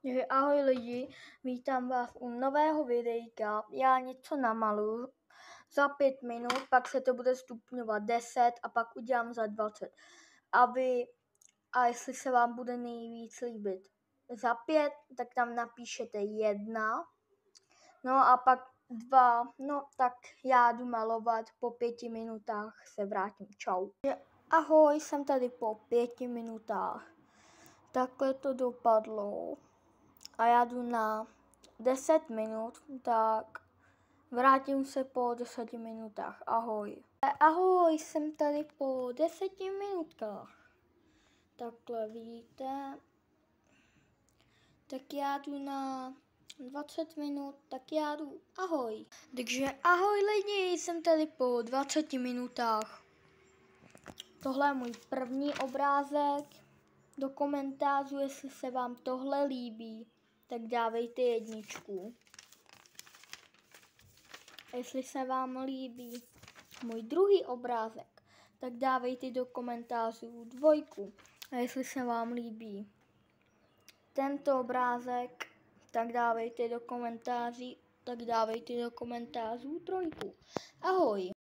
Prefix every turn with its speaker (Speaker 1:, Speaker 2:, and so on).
Speaker 1: Takže ahoj lidi, vítám vás u nového videjka. Já něco namaluju za 5 minut, pak se to bude stupňovat 10 a pak udělám za 20. A jestli se vám bude nejvíc líbit za 5, tak tam napíšete 1. No a pak 2, no tak já jdu malovat, po 5 minutách se vrátím. Čau. Ahoj, jsem tady po 5 minutách. Takhle to dopadlo. A já jdu na 10 minut, tak vrátím se po 10 minutách. Ahoj. Ahoj, jsem tady po 10 minutkách. Takhle vidíte. Tak já jdu na 20 minut, tak já jdu. Ahoj. Takže ahoj lidi, jsem tady po 20 minutách. Tohle je můj první obrázek. Do komentářů, jestli se vám tohle líbí, tak dávejte 1. A jestli se vám líbí můj druhý obrázek, tak dávejte do komentářů 2. A jestli se vám líbí tento obrázek, tak dávejte do komentářů 3. Ahoj.